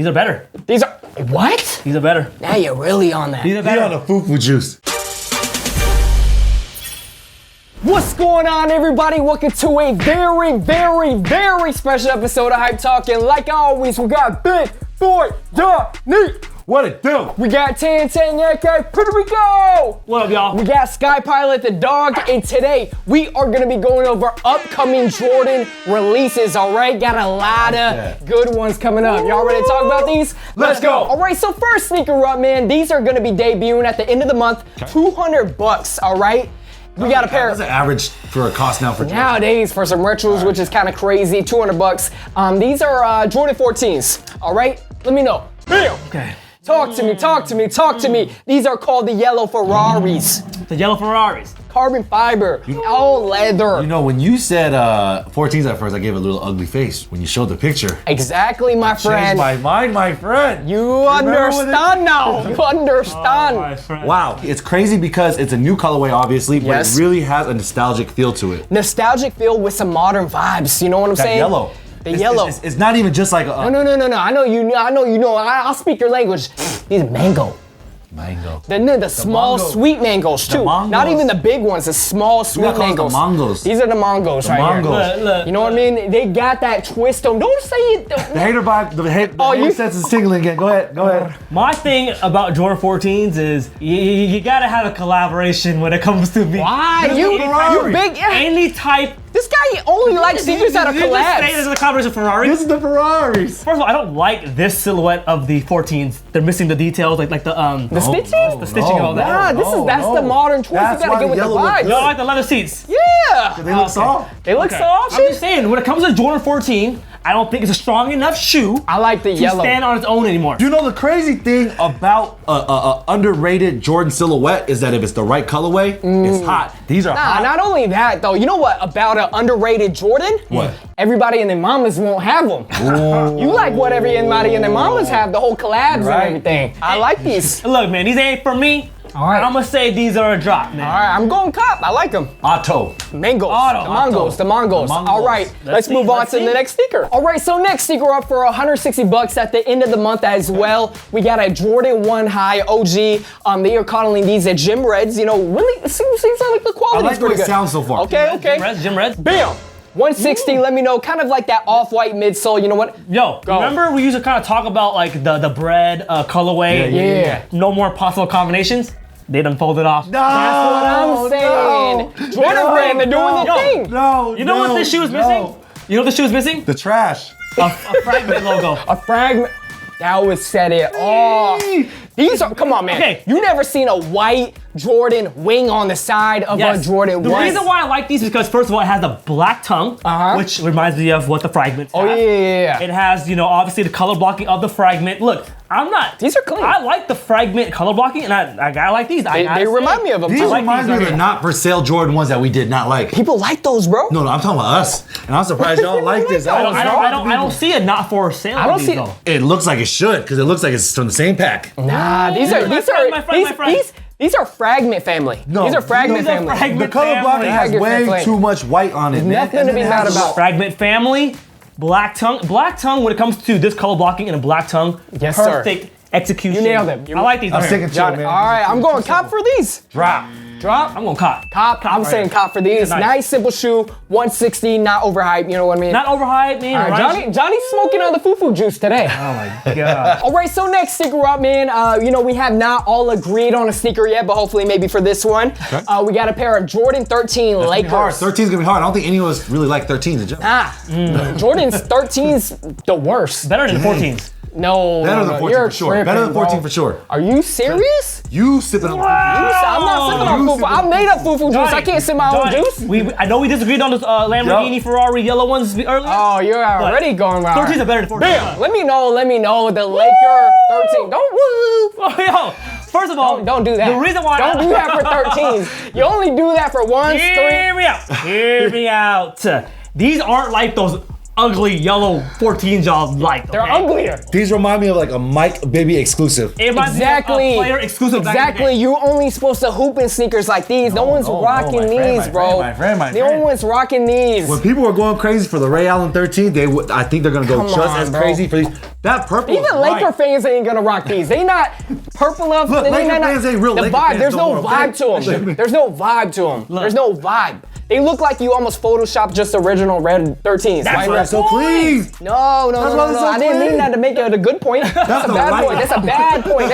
These are better. These are, what? These are better. Now you're really on that. These are better. on the fufu juice. What's going on, everybody? Welcome to a very, very, very special episode of Hype Talk. And like always, we got Big Boy Johnny. What it do? We got Tang, aka Puerto Rico. What up, y'all? We got Sky Pilot the dog, and today we are gonna be going over upcoming Jordan releases, all right? Got a lot of good ones coming up. Y'all ready to talk about these? Let's go. All right, so first sneaker up, man. These are gonna be debuting at the end of the month. $200, all right? We got a pair. What's the average for a cost now for Jordan? Nowadays, for some retros, which is kind of crazy, $200. These are Jordan 14s, all right? Let me know. Bam! Okay. Talk to me, talk to me, talk to me. These are called the yellow Ferraris. The yellow Ferraris. Carbon fiber, all leather. You know, when you said 14s at first, I gave a little ugly face when you showed the picture. Exactly, my friend. Changed my mind, my friend. You understand now. You understand. Oh, my friend. Wow, it's crazy because it's a new colorway, obviously, but Yes. it really has a nostalgic feel to it. Nostalgic feel with some modern vibes. You know what I'm That saying? yellow. The yellow. It's not even just like a No. I know you know. I'll speak your language. These are mango. mango. The small mango. sweet mangoes too. Not mangos. even the big ones, the small sweet gotta call it the mangoes. mangos. These are the mangos right mangos. here. Look, You know what I mean? They got that twist on. Don't say it. The hater vibe, the hater sense is tingling again. Go ahead. My thing about Jordan 14s is you gotta have a collaboration when it comes to me. Why? You big. Any type. This guy only likes sneakers out of Did you just say there's collabs. a collaboration with Ferrari? This is the Ferraris. First of all, I don't like this silhouette of the 14s. They're missing the details, like the The stitching? the stitching and all that. Nah, that's the modern twist. That's You gotta why get the with the yellow look vibes. You don't like the leather seats? Yeah. They look soft. They look soft. I'm just saying, when it comes to Jordan 14, I don't think it's a strong enough shoe I like the to yellow. stand on its own anymore. You know the crazy thing about a underrated Jordan silhouette is that if it's the right colorway, it's hot. These are Nah, hot. not only that though. You know what about an underrated Jordan? What? Everybody and their mamas won't have them. You like what everybody and their mamas have, the whole collabs Right. and everything. I like these. Look, man, these ain't for me. All right. I'm gonna say these are a drop, man. All right, I'm going cop. I like them. Otto. Mangoes. Auto. The mangos. The mangos. The mangos. All right, let's see, move on let's to see. the next sneaker. All right, so next sneaker up for $160 at the end of the month as well. We got a Jordan 1 High OG. They are calling these a Gym Reds. You know, really, it seems like the I quality's like the way pretty it good. sounds so far. Okay. Jim Reds. Bam. 160, let me know, kind of like that off-white midsole, you know what? Yo, Go. remember we used to kind of talk about like the bread colorway? Yeah. No more possible combinations. They done folded off. That's what I'm saying. Jordan brand, they're doing the thing. No, You know what this shoe is missing? You know what the shoe is missing? The trash. A fragment logo. A fragment. That would set it off. These are, come on, man. Okay. You never seen a white Jordan wing on the side of a Jordan 1. The reason why I like these is because first of all, it has a black tongue, which reminds me of what the fragments have. Yeah. It has, obviously the color blocking of the fragment. Look, I'm not. These are clean. I like the fragment color blocking, and I like these. They remind me of them. These too. like remind these me of right the not for sale Jordan ones that we did not like. People like those, bro. No, I'm talking about us. And I'm surprised y'all like this. I don't see it not for sale. I don't these, see- though. It looks like it should, because it looks like it's from the same pack. Nah, these are my friend. these are fragment family. No, these are fragment these are family. fragment The color blocking family. has Fragment way family. too much white on it, man. Nothing And to then be it mad has about. Fragment family, black tongue. Black tongue when it comes to this color blocking and a black tongue. Yes, sir. perfect execution. You nailed it. I like these. I'm right sticking here. to Johnny, it, man. all right, I'm going cop for these. Drop. Drop. I'm going cop. Cop. I'm saying cop for these. Nice. Nice, simple shoe. 160, not overhyped. You know what I mean? Not overhyped, man. All right, Johnny's smoking on the fufu juice today. Oh my god. All right, so next sneaker up, man. We have not all agreed on a sneaker yet, but hopefully maybe for this one. Okay. We got a pair of Jordan 13 Hard. Lakers. 13's gonna be hard. I don't think any of us really like 13s in general. Jordan's 13's the worst. Better than the 14s. No, Better no, than no, 14 you're for sure. tripping, Better than 14 bro. for sure. Are you serious? You sipping on I'm not sipping on you fufu. sipping- I made up fufu juice. I can't sip my own Johnny, juice. I know we disagreed on the Lamborghini Ferrari yellow ones earlier. Oh, you're already going around. 13s are better than 14s. Bam! Let me know. The Laker 13. Don't woo. Oh, yo, first of all, Don't do that. The reason why Don't do that for 13s. You only do that for ones, Hear three. me out. Hear me out. These aren't like those ugly yellow 14s y'all like. They're okay? uglier. These remind me of like a Mike Bibby exclusive. It reminds me of Exactly. a player exclusive. back in the Exactly. day. You're only supposed to hoop in sneakers like these. No one's rocking my these, friend, bro. my friend. No one's rocking these. When people were going crazy for the Ray Allen 13, I think they're gonna go Come just on, as bro. crazy for these. That purple. Even is Laker right. fans ain't gonna rock these. They not purple enough. Look, they Laker not, fans ain't real the Laker vibe. fans There's no no more, vibe okay? to them. There's no vibe to them. There's no vibe. They look like you almost photoshopped just original red 13s. That's White what red. I'm So clean. No. That's why it's so I didn't clean. mean that to make it a good point. That's a the bad right point. That's a bad point.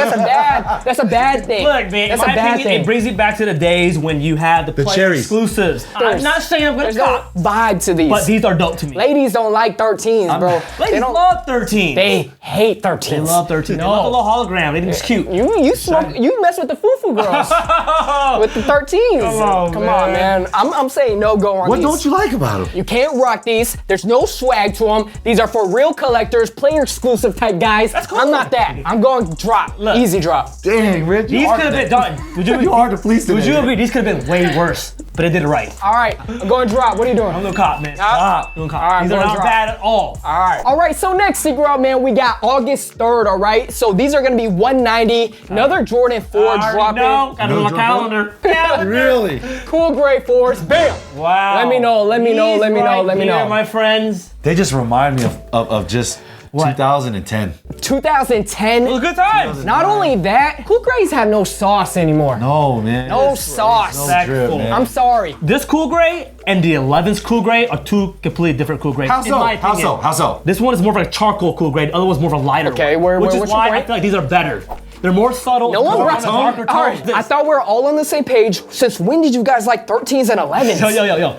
That's a bad thing. Look, man, That's in a my bad opinion, thing. it brings you back to the days when you had the player cherries. exclusives. I'm not saying I'm gonna There's no cop, vibe to these. but these are dope to me. Ladies don't like 13s, bro. Ladies They don't. love 13. They hate 13s. They love 13. They love the little hologram. They think it's cute. You smoke. You mess with the foo-foo girls with the 13s. Come on, man. I'm saying no go on What these. don't you like about them? You can't rock these. There's no swag to them. These are for real collectors, player exclusive type guys. That's cool. I'm not that. I'm going drop. Look. Easy drop. Dang, Rich. These could have been done. Would you You hard to please Would today. you agree? These could have been way worse, but they did it right. All right, I'm going drop. What are you doing? I'm gonna cop, man. Ah. I'm gonna cop. All right, These I'm are gonna not drop. bad at all. All right, so next secret out, man, we got August 3rd, all right? So these are gonna be 190. Another Jordan 4 dropping. No, got it No on my drop. calendar. Calendar. Really? Cool gray 4s. Bam! Wow. Let me know, let me know, These let me know, right let me here, know. my friends. They just remind me of just What? 2010. 2010. It was a good time. Not only that, cool grays have no sauce anymore. No, man. No sauce. No Back drip, full. man. I'm sorry. This cool gray and the 11's cool gray are two completely different cool grays. How in so? my How opinion. so? How so? This one is more of a charcoal cool gray. The other one's more of a lighter Okay, one. Which is what's your why I point? feel like these are better. They're more subtle. No one more brought on the darker All tones. right, I thought we were all on the same page. Since when did you guys like 13s and 11s? Yo.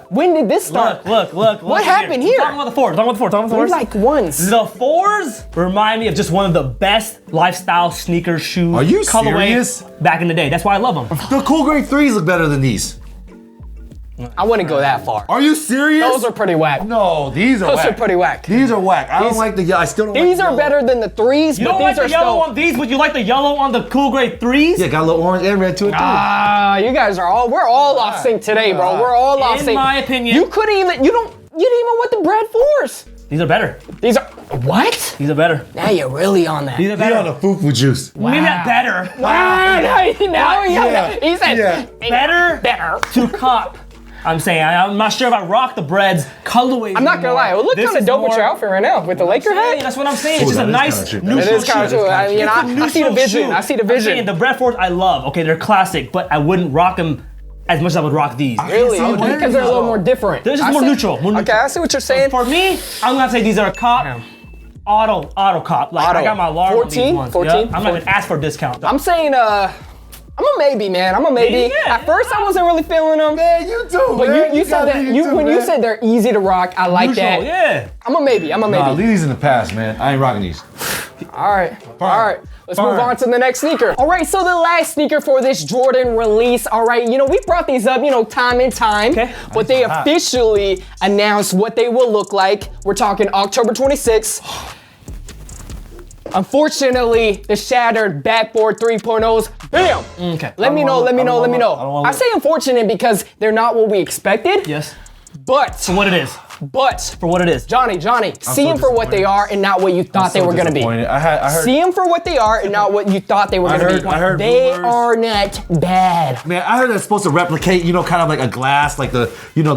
When did this start? Look. What happened here? Talking about the fours. Talking about the We're fours. like ones. The fours remind me of just one of the best lifestyle sneaker shoe Are you colorways serious? back in the day. That's why I love them. The cool grade 3s look better than these. I wouldn't go that far. Are you serious? Those are pretty whack. No, these are Those whack. are pretty whack. These are whack. I don't These- like the. I still don't. These like are the better than the 3s, You but don't these like are the yellow still. on these, but you like the yellow on the cool grade 3s? Yeah, got a little orange and red to it too. Ah, you guys are all. We're all off sync today, bro. We're all off In sync. my opinion- you couldn't even. You didn't even want the bread 4s. These are better. These are what? These are better. Now you're really on that. These are He better. on the foo-foo juice. Maybe not better. Now he said Yeah. better. To cop. I'm saying, I'm not sure if I rock the breads colorways. I'm not gonna lie. It look kind of dope with your outfit right now with the Laker Hey, hat. that's what I'm saying. It's Ooh, just a that is nice kinda cheap. neutral It is kind of shoe. true. I It's a see the neutral vision. shoe. I see the I'm saying vision. the bread fours I love. Okay, they're classic, but I wouldn't rock them as much as I would rock these. Really? I would Because wear they're a little these, more different. They're just I more see- neutral. Okay, I see what you're saying. For me, I'm gonna say these are a cop. Auto cop. Like Auto. I got my alarm 14? on these ones. 14? Yep. I'm not gonna ask for a discount. I'm saying, I'm a maybe, man. I'm a maybe. Yeah. At first, I wasn't really feeling them. Man, you too. But man. you said gotta that be you too, when man. you said they're easy to rock, I like Neutral, that. yeah. I'm a maybe. I'm a Nah, maybe. leave these in the past, man. I ain't rocking these. All right. All right. Let's move Fire. on to the next sneaker. All right, so the last sneaker for this Jordan release. All right, we brought these up, time and time, Okay. but they hot. officially announced what they will look like. We're talking October 26th. Unfortunately, the shattered backboard 3.0s, bam! Okay. Let me know. I don't wanna I look. say unfortunate because they're not what we expected, Yes. but For what it is. for what it is. Johnny, see so them for what they are and not what you thought they were gonna be. I heard. See them for what they are and not what you thought they were I gonna heard- be. I heard they rumors. are not bad. Man, I heard that's supposed to replicate, kind of like a glass, like the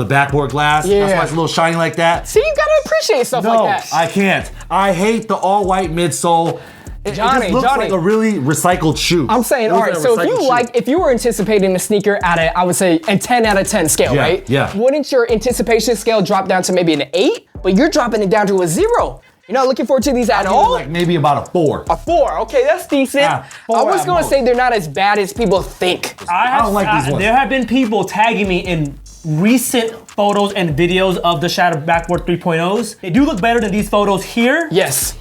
backboard glass. Yeah. That's why it's a little shiny like that. See, you gotta appreciate stuff No, like that. I can't. I hate the all-white midsole. It Johnny, just looks Johnny. like a really recycled shoe. I'm saying, It all looks right, like a so recycled shoe. if you were anticipating a sneaker at a, I would say, a 10 out of 10 scale, Yeah, right? yeah. Wouldn't your anticipation scale drop down to maybe an 8? But you're dropping it down to a 0. You're not looking forward to these at all? like maybe about a 4. A 4, okay, that's decent. Yeah, 4 I was at gonna most. say they're not as bad as people think. I don't like these ones. There have been people tagging me in recent photos and videos of the Shattered Backboard 3.0s. They do look better than these photos here. Yes,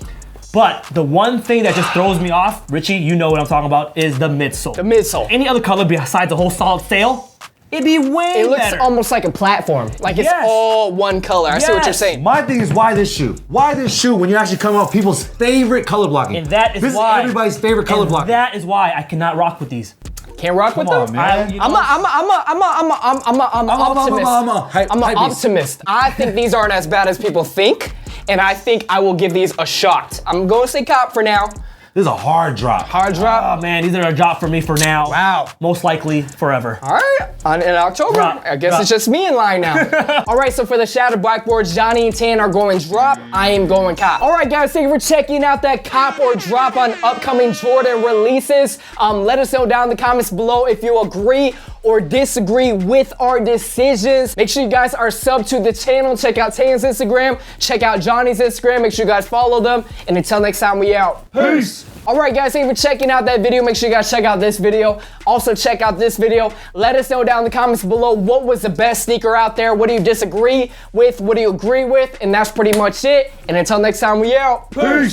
But the one thing that just throws me off, Richie, you know what I'm talking about, is the midsole. the midsole. Any other color besides the whole solid sail, it'd be way It looks better. almost like a platform. Like it's Yes. all one color. I see what you're Yes. saying. My thing is, why this shoe? Why this shoe when you actually come off people's favorite color blocking? And that is this why. is everybody's favorite color And blocking. that is why I cannot rock with these. Can't rock with Come them? on, man. I'm an optimist. I'm an optimist. I think these aren't as bad as people think, and I think I will give these a shot. I'm going to say cop for now. This is a hard drop. Hard drop. Oh man, these are a drop for me for now. Wow. Most likely forever. All right, in October, Drop, I guess drop. it's just me in line now. All right, so for the shattered blackboards, Johnny and Tan are going drop. I am going cop. All right, guys, thank you for checking out that cop or drop on upcoming Jordan releases. Let us know down in the comments below if you agree or disagree with our decisions. Make sure you guys are subbed to the channel. Check out Tang's Instagram. Check out Johnny's Instagram. Make sure you guys follow them. And until next time, we out. Peace. All right, guys, thank you for checking out that video. Make sure you guys check out this video. Also, check out this video. Let us know down in the comments below what was the best sneaker out there. What do you disagree with? What do you agree with? And that's pretty much it. And until next time, we out. Peace.